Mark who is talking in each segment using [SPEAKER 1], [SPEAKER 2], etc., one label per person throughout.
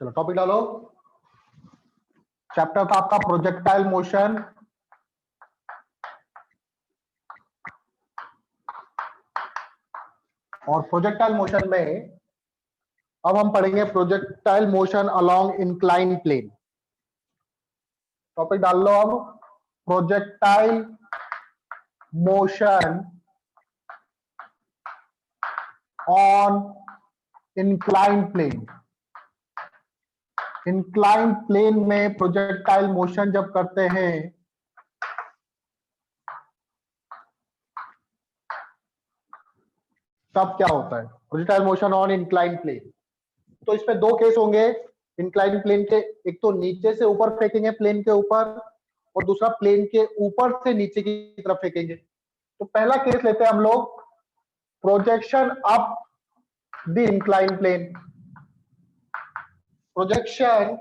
[SPEAKER 1] चलो टॉपिक डालो। चैप्टर था आपका प्रोजेक्टाइल मोशन। और प्रोजेक्टाइल मोशन में अब हम पढ़ेंगे projectile motion along incline plane. Topic डाल लो अब, projectile motion on incline plane. Incline plane में प्रोजेक्टाइल मोशन जब करते हैं तब क्या होता है। Projectile motion on incline plane, तो इसमें दो केस होंगे इंक्लाइन प्लेन के। एक तो नीचे से ऊपर फेंकेंगे प्लेन के ऊपर, और दूसरा प्लेन के ऊपर से नीचे की तरफ फेंकेंगे। तो पहला केस लेते हैं हम लोग, projection up the incline plane. Projection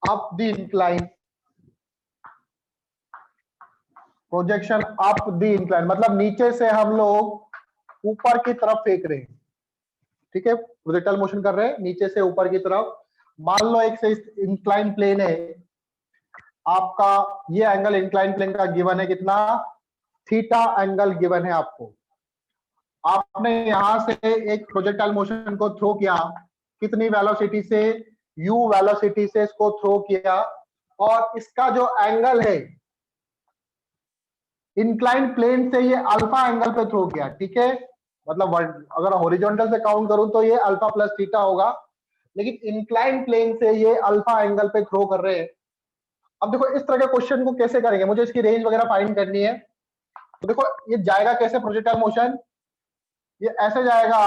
[SPEAKER 1] up the incline, projection up the incline मतलब नीचे से हम लोग ऊपर की तरफ फेंक रहे हैं। ठीक है, प्रोजेक्टाइल मोशन कर रहे हैं नीचे से ऊपर की तरफ। मान लो एक से इंक्लाइन प्लेन है आपका, ये एंगल इंक्लाइन प्लेन का गिवन है कितना, थीटा एंगल गिवन है आपको। आपने यहां से एक प्रोजेक्टाइल मोशन को थ्रो किया, कितनी वेलोसिटी से, u वेलोसिटी से इसको थ्रो किया, और इसका जो एंगल है इंक्लाइन प्लेन से ये अल्फा एंगल पे थ्रो किया। ठीक है, मतलब अगर हॉरिजॉन्टल से काउंट करूं तो ये अल्फा प्लस थीटा होगा, लेकिन इंक्लाइन प्लेन से ये अल्फा एंगल पे थ्रो कर रहे हैं। अब देखो इस तरह के क्वेश्चन को कैसे करेंगे, मुझे इसकी रेंज वगैरह फाइंड करनी है। तो देखो ये जाएगा कैसे प्रोजेक्टाइल मोशन, ये ऐसे जाएगा,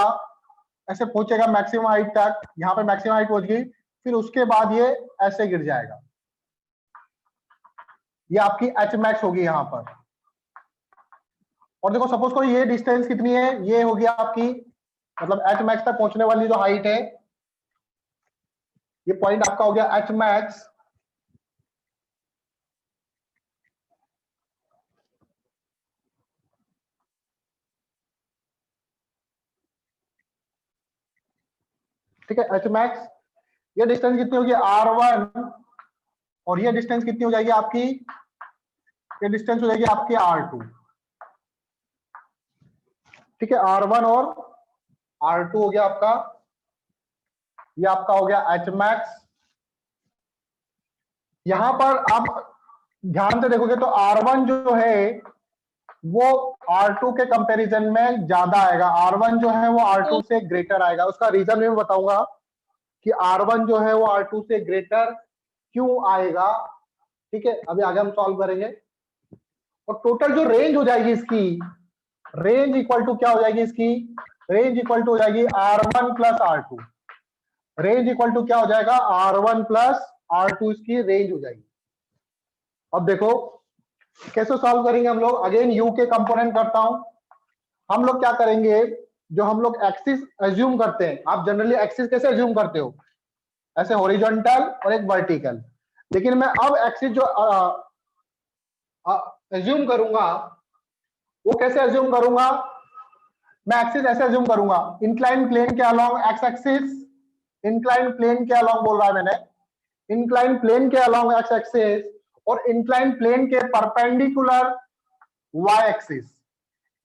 [SPEAKER 1] ऐसे पहुंचेगा मैक्सिमम हाइट तक, यहाँ पे मैक्सिमम हाइट पहुंच गई, फिर उसके बाद ये ऐसे गिर जाएगा। ये आपकी एच मैक्स होगी यहाँ पर। और देखो सपोज करो ये डिस्टेंस कितनी है, ये होगी आपकी, मतलब एच मैक्स तक पहुंचने वाली जो हाइट है, ये पॉइंट आपका हो गया एच मैक्स। ठीक है, एच मैक्स। ये डिस्टेंस कितनी होगी R1, और ये डिस्टेंस कितनी हो जाएगी आपकी, ये डिस्टेंस हो जाएगी आपकी R2। ठीक है, R1 और R2 हो गया आपका, ये आपका हो गया एच मैक्स। यहां पर आप ध्यान से देखोगे तो R1 जो है वो R2 के कंपैरिजन में ज्यादा आएगा। R1 जो है वो R2 से ग्रेटर आएगा। उसका रीजन मैं बताऊंगा कि R1 जो है वो R2 से ग्रेटर क्यों आएगा। ठीक है, अभी आगे हम सॉल्व करेंगे। और टोटल जो रेंज हो जाएगी इसकी, रेंज इक्वल टू क्या हो जाएगी इसकी, रेंज इक्वल टू हो जाएगी R1 plus R2। Range equal to क्या हो जाएगा, R1 प्लस R2 इसकी रेंज हो जाएगी। अब देखो कैसे सॉल्व करेंगे हम लोग। अगेन यू के कंपोनेंट करता हूं। हम लोग क्या करेंगे, जो हम लोग एक्सिस एज्यूम करते हैं, आप जनरली एक्सिस कैसे एज्यूम करते हो, ऐसे हॉरिजॉन्टल और एक वर्टिकल। लेकिन मैं अब एक्सिस जो एज्यूम करूंगा वो कैसे एज्यूम करूंगा, मैं एक्सिस ऐसे एज्यूम करूंगा, इंक्लाइन प्लेन के along x axis, incline plane के अलोंग बोल रहा है मैंने, इंक्लाइन प्लेन के अलोंग एक्स एक्सिस, और इंक्लाइन प्लेन के perpendicular y axis.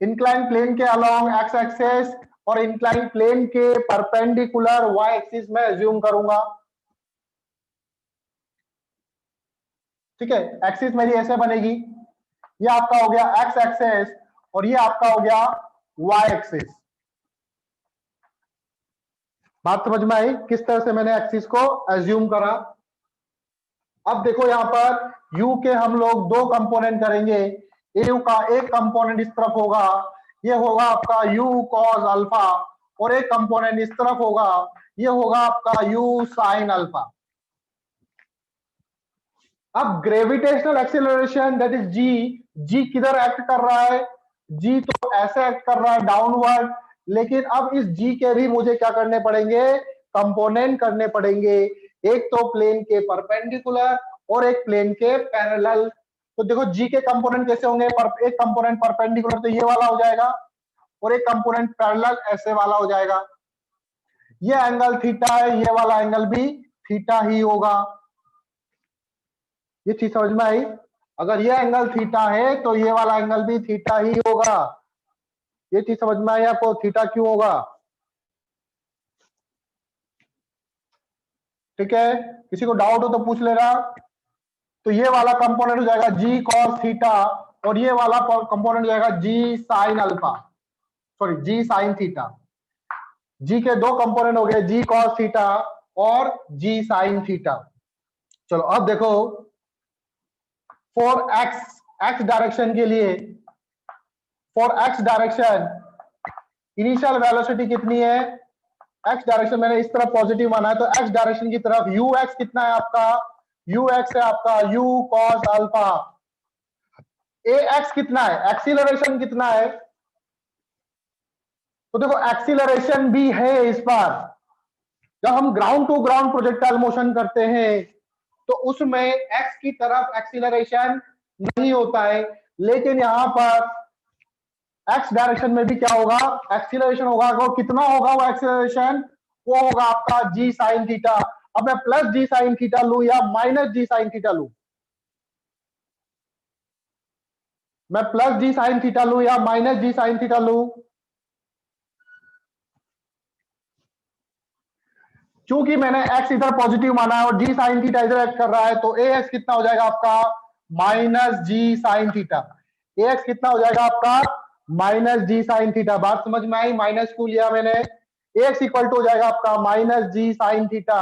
[SPEAKER 1] Incline plane के अलोंग एक्स एक्सिस और इंक्लाइन प्लेन के परपेंडिकुलर वाई एक्सिस में एज्यूम करूंगा। ठीक है, एक्सिस मेरी ऐसे बनेगी, ये आपका हो गया एक्स एक्सिस और ये आपका हो गया वाई एक्सिस। बात समझ में आई किस तरह से मैंने एक्सिस को एज्यूम करा। अब देखो यहां पर u के हम लोग दो कंपोनेंट करेंगे। u का एक कंपोनेंट इस तरफ होगा, ये होगा आपका u cos अल्फा, और एक कंपोनेंट इस तरफ होगा, ये होगा आपका u sin अल्फा। अब gravitational acceleration that is g किधर एक्ट कर रहा है, g तो ऐसे एक्ट कर रहा है डाउनवर्ड, लेकिन अब इस g के भी मुझे क्या करने पड़ेंगे, कंपोनेंट करने पड़ेंगे। एक तो प्लेन के परपेंडिकुलर और एक प्लेन के पैरेलल। तो देखो g के कंपोनेंट कैसे होंगे, एक कंपोनेंट परपेंडिकुलर तो ये वाला हो जाएगा, और एक कंपोनेंट पैरेलल ऐसे वाला हो जाएगा। ये एंगल थीटा है, ये वाला एंगल भी थीटा ही होगा। ये चीज समझ में आई? अगर ये एंगल थीटा है तो ये वाला एंगल भी थीटा ही होगा। ये चीज समझ में आई आपको? थीटा क्यों होगा? ठीक है, किसी को डाउट हो तो पूछ लेना। तो ये वाला कंपोनेंट हो जाएगा जी कॉस थीटा और ये वाला कंपोनेंट हो जाएगा जी साइन अल्फा, सॉरी जी साइन थीटा। जी के दो कंपोनेंट हो गए, जी कॉस थीटा और जी साइन थीटा। चलो अब देखो, फॉर एक्स एक्स डायरेक्शन के लिए, for x direction initial velocity कितनी है? एक्स डायरेक्शन मैंने इस तरफ पॉजिटिव माना है, तो एक्स डायरेक्शन की तरफ यू एक्स कितना है आपका? यू एक्स है आपका you cos alpha. A x कितना है? एक्सीलरेशन कितना है? तो देखो एक्सीलरेशन भी है इस बार। जब हम ground to ground projectile motion करते हैं तो उसमें एक्स की तरफ एक्सीलरेशन नहीं होता है, लेकिन यहां पर एक्स डायरेक्शन में भी क्या होगा? एक्सीलरेशन होगा। वो कितना होगा वो एक्सीलरेशन? वो होगा आपका जी साइन थीटा। अब मैं प्लस जी साइन थीटा लू या माइनस जी साइन थीटा लू? मैं प्लस जी साइन थीटा लू या माइनस जी साइन थीटा लू? क्योंकि मैंने एक्स इधर पॉजिटिव माना है और जी साइन थीटा इधर एक्ट कर रहा है, तो ए एक्स कितना हो जाएगा आपका? माइनस जी साइन थीटा। ए एक्स कितना हो जाएगा आपका? माइनस जी साइन थीटा। बात समझ में आई? माइनस क्यों लिया मैंने? ए एक्स इक्वल टू हो जाएगा आपका माइनस जी साइन थीटा।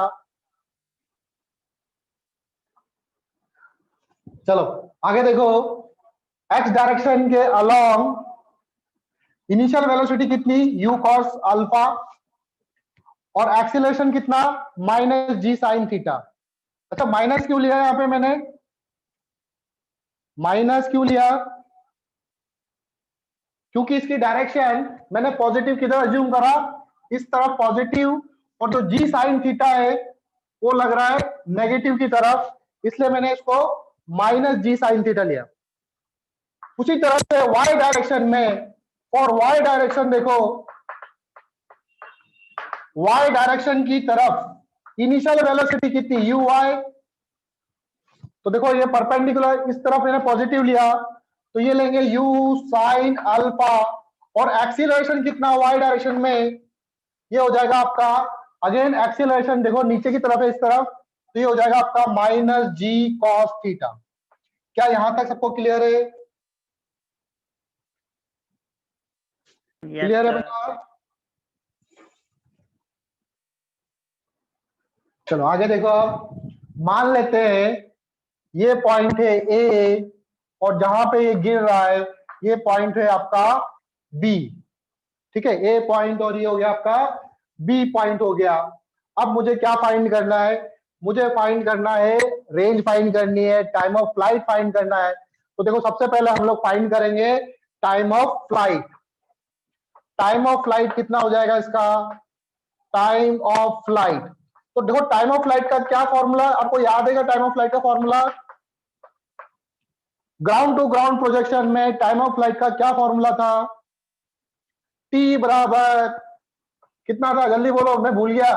[SPEAKER 1] चलो आगे देखो, एक्स डायरेक्शन के अलोंग इनिशियल वेलोसिटी कितनी? यू कॉस अल्फा और एक्सीलरेशन कितना? माइनस जी साइन थीटा। अच्छा माइनस क्यों लिया यहां पे मैंने? माइनस क्यों लिया? क्योंकि इसकी डायरेक्शन मैंने पॉजिटिव की तरफ अज्यूम करा, इस तरफ पॉजिटिव, और जो जी साइन थीटा है वो लग रहा है नेगेटिव की तरफ, इसलिए मैंने इसको माइनस जी साइन थीटा लिया। उसी तरह से वाई डायरेक्शन में, और वाई डायरेक्शन देखो, वाई डायरेक्शन की तरफ इनिशियल वेलोसिटी कितनी? U y. तो देखो ये परपेंडिकुलर इस तरफ मैंने पॉजिटिव लिया, तो ये लेंगे यू साइन अल्फा, और एक्सीलरेशन कितना वाई डायरेक्शन में? ये हो जाएगा आपका, अगेन एक्सीलरेशन देखो नीचे की तरफ है इस तरफ, तो ये हो जाएगा आपका माइनस जी कॉस थीटा। क्या यहां तक सबको क्लियर है? क्लियर है बेटा? चलो आगे देखो, अब मान लेते हैं ये पॉइंट है ए, और जहां पे ये गिर रहा है ये पॉइंट है आपका बी। ठीक है, ए पॉइंट और ये हो गया आपका बी पॉइंट हो गया। अब मुझे क्या फाइंड करना है? मुझे फाइंड करना है, रेंज फाइंड करनी है, टाइम ऑफ फ्लाइट फाइंड करना है। तो देखो सबसे पहले हम लोग फाइंड करेंगे time of flight. Time of flight कितना हो जाएगा इसका? टाइम ऑफ फ्लाइट, तो देखो टाइम ऑफ फ्लाइट का क्या फॉर्मूला आपको याद है? टाइम ऑफ फ्लाइट का formula ground to ground projection में टाइम ऑफ फ्लाइट का क्या फॉर्मूला था? टी बराबर कितना था? जल्दी बोलो, मैं भूल गया।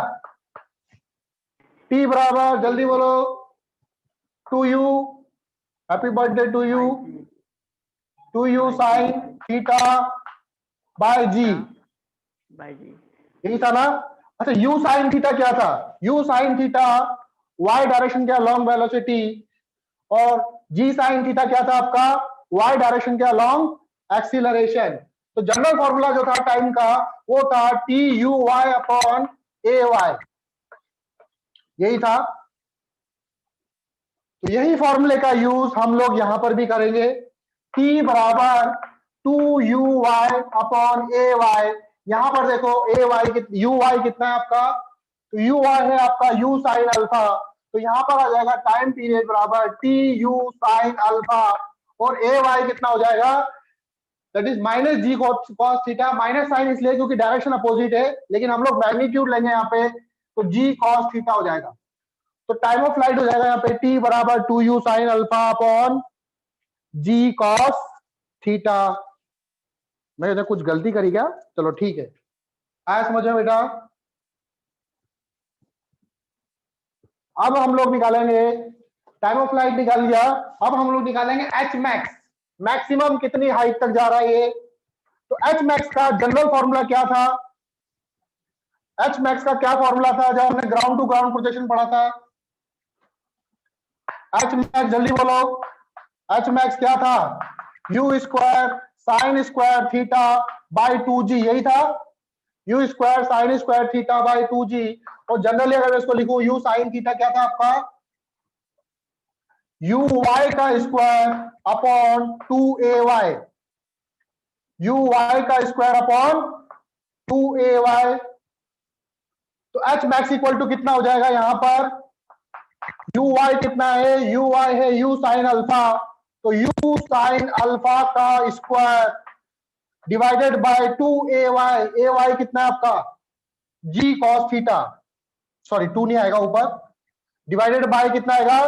[SPEAKER 1] टी बराबर, जल्दी बोलो, to you, happy birthday to you sine theta by g. यही था ना? अच्छा यू साइन थीटा क्या था? U sine theta y direction के अलोंग वेलोसिटी, और जी साइन थीटा क्या था आपका? वाई डायरेक्शन के अलोंग एक्सीलरेशन। तो जनरल फॉर्मूला जो था टाइम का वो था t u y upon a y, यही था। तो यही फॉर्मूले का यूज हम लोग यहां पर भी करेंगे। टी बराबर two u y upon a y. यहां पर देखो ए वाई यू वाई कितना है आपका? तो यू वाई है आपका यू साइन अल्फा, तो यहां पर आ जाएगा टाइम पीरियड बराबर टी यू साइन अल्फा, और ए वाई कितना हो जाएगा? That is minus g cos theta. Minus sign इसलिए क्योंकि डायरेक्शन अपोजिट है, लेकिन हम लोग मैग्नीट्यूड लेंगे यहाँ पे, तो जी कॉस थीटा हो जाएगा। तो टाइम ऑफ फ्लाइट हो जाएगा यहाँ पे टी बराबर two you sine alpha upon g cos theta. मैंने कुछ गलती करी क्या? चलो ठीक है, आया समझ में बेटा? अब हम लोग निकालेंगे, टाइम ऑफ फ्लाइट निकाल लिया, अब हम लोग निकालेंगे एच मैक्स, मैक्सिमम कितनी हाइट तक जा रहा है ये। तो एच मैक्स का जनरल फॉर्मूला क्या था, एच मैक्स का क्या फॉर्मूला था जब हमने ग्राउंड टू ग्राउंड प्रोजेक्शन पढ़ा था। एच मैक्स जल्दी बोलो, एच मैक्स क्या था, you square sine square theta by 2g, यही था, you square sine square theta by 2g। और जनरली अगर मैं इसको लिखूं, यू साइन थीटा क्या था आपका, यू वाई का square upon 2ay, u y का स्क्वायर अपॉन 2ay। तो एच मैक्स इक्वल टू कितना हो जाएगा यहां पर, यू वाई कितना है, यू वाई है यू साइन अल्फा, तो यू साइन अल्फा का square divided by 2ay, a y कितना है आपका, जी कॉस थीटा, सॉरी 2 नहीं आएगा ऊपर, डिवाइडेड बाय कितना आएगा,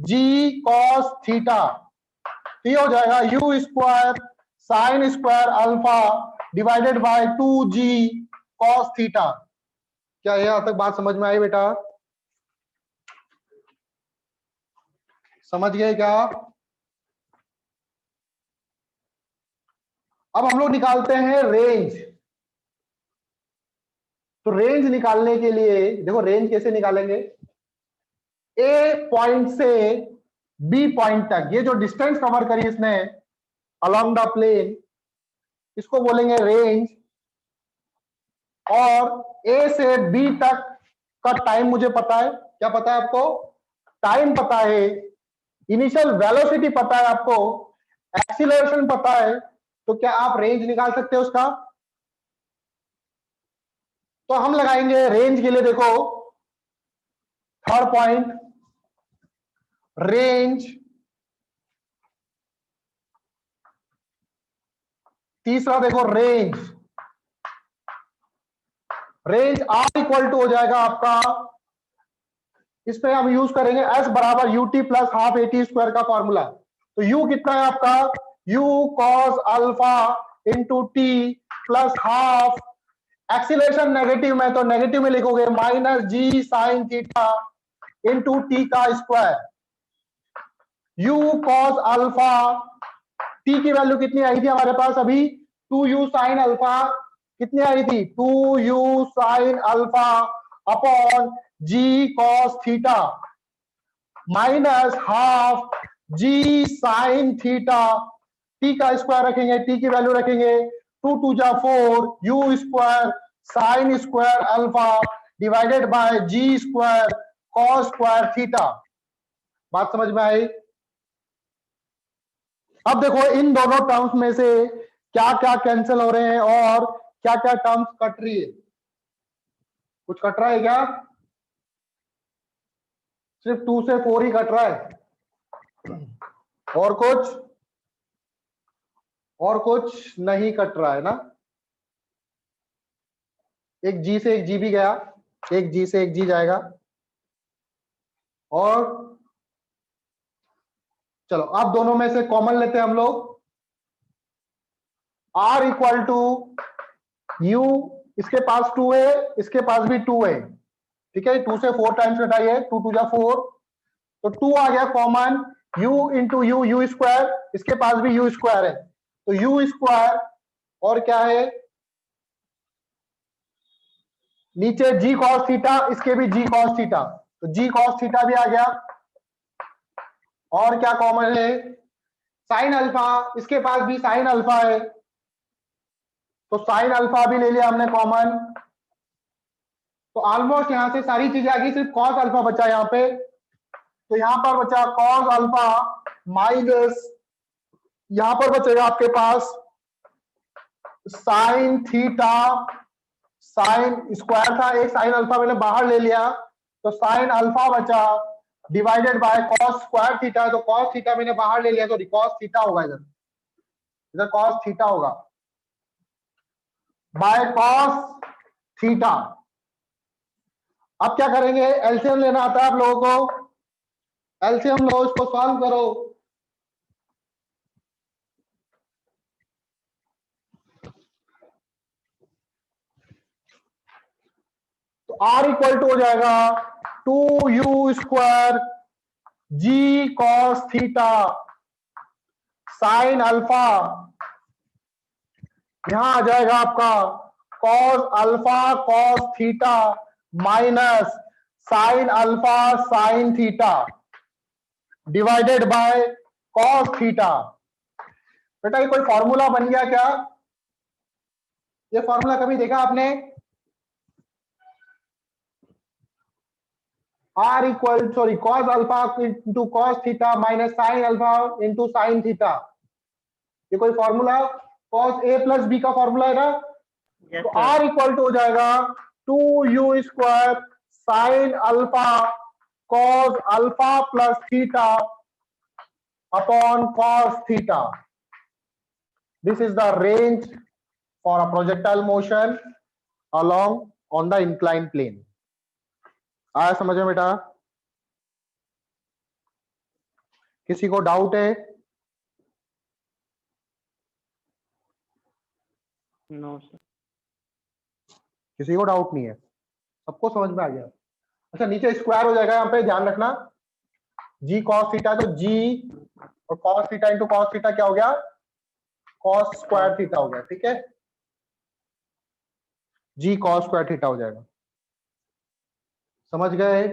[SPEAKER 1] जी कॉस थीटा। तो ये हो जाएगा you square sine square alpha divided bye 2g cos theta. क्या यहां तक बात समझ में आई बेटा, समझ गए क्या। अब हम लोग निकालते हैं रेंज। तो रेंज निकालने के लिए देखो, रेंज कैसे निकालेंगे, ए पॉइंट से बी पॉइंट तक ये जो डिस्टेंस कवर करी इसने अलोंग द प्लेन, इसको बोलेंगे रेंज। और ए से बी तक का टाइम मुझे पता है, क्या पता है आपको, टाइम पता है, इनिशियल वेलोसिटी पता है आपको, एक्सीलरेशन पता है, तो क्या आप रेंज निकाल सकते हो उसका। तो हम लगाएंगे रेंज के लिए, देखो थर्ड पॉइंट रेंज, तीसरा देखो range, range R equal to हो जाएगा आपका, इस पे हम यूज करेंगे एस बराबर U T plus half A T square का फॉर्मूला। तो यू कितना है आपका, you cos alpha into T plus half, acceleration negative में तो नेगेटिव में लिखोगे माइनस जी साइन थीटा इंटू टी का square, you cos alpha, T की वैल्यू कितनी आई थी हमारे पास अभी, 2u साइन अल्फा, कितनी आई थी 2u sine alpha upon g cos theta minus half g sine theta, T का स्क्वायर रखेंगे, टी की वैल्यू रखेंगे 2 2 जा 4, u square sine square alpha divided by g square cos square theta. बात समझ में आई। अब देखो इन दोनों टर्म्स में से क्या क्या कैंसिल हो रहे हैं और क्या क्या टर्म्स कट रही है, कुछ कट रहा है क्या, सिर्फ 2 से 4 ही कट रहा है, और कुछ नहीं कट रहा है ना। एक जी से एक जी भी गया, एक जी से एक जी जाएगा, और चलो अब दोनों में से कॉमन लेते हैं हम लोग, आर इक्वल टू यू, इसके पास 2 है, इसके पास भी 2 है, ठीक है, 2 से 4 टाइम्स घटाइए, 2 2 जा 4, तो 2 आ गया common, u into you, you square, इसके पास भी यू स्क्वायर है, तो यू स्क्वायर, और क्या है नीचे जी कॉस थीटा, इसके भी जी कॉस थीटा, तो जी कॉस थीटा भी आ गया, और क्या कॉमन है साइन अल्फा, इसके पास भी साइन अल्फा है, तो साइन अल्फा भी ले लिया हमने कॉमन। तो ऑलमोस्ट यहां से सारी चीजें आ गई, सिर्फ कॉस अल्फा बचा यहां पे, तो यहां पर बचा कॉस अल्फा माइनस, यहां पर बचेगा आपके पास साइन थीटा, साइन स्क्वायर था, एक साइन अल्फा मैंने बाहर ले लिया, तो साइन अल्फा बचा divided by cos square theta, तो कॉस थीटा मैंने बाहर ले लिया, तो कॉस थीटा होगा, इधर इधर कॉस थीटा होगा बाय कॉस थीटा। अब क्या करेंगे, एलसीएम लेना आता है आप लोगों को, एलसीएम लो, इसको सॉल्व करो, तो आर इक्वल टू हो जाएगा 2u² g cos theta sine alpha, यहां आ जाएगा आपका cos alpha cos theta minus sine alpha sine theta divided by cos theta. बेटा ये कोई फॉर्मूला बन गया क्या? ये फॉर्मूला कभी देखा आपने? cos alpha into cos theta minus sine alpha into sine theta, ये कोई formula cos a plus B का फॉर्मूला है ना? तो R इक्वल टू हो जाएगा 2u² sine alpha cos alpha plus theta upon cos theta. This is the range for a projectile motion along on the incline plane. आया समझ में बेटा? किसी को डाउट है?
[SPEAKER 2] No sir.
[SPEAKER 1] किसी को डाउट नहीं है? सबको समझ में आ गया? अच्छा नीचे स्क्वायर हो जाएगा, यहाँ पे ध्यान रखना, जी cos थीटा, तो जी और cos theta into cos theta क्या हो गया? cos स्क्वायर थीटा हो गया, ठीक है? जी cos स्क्वायर थीटा हो जाएगा। समझ गए?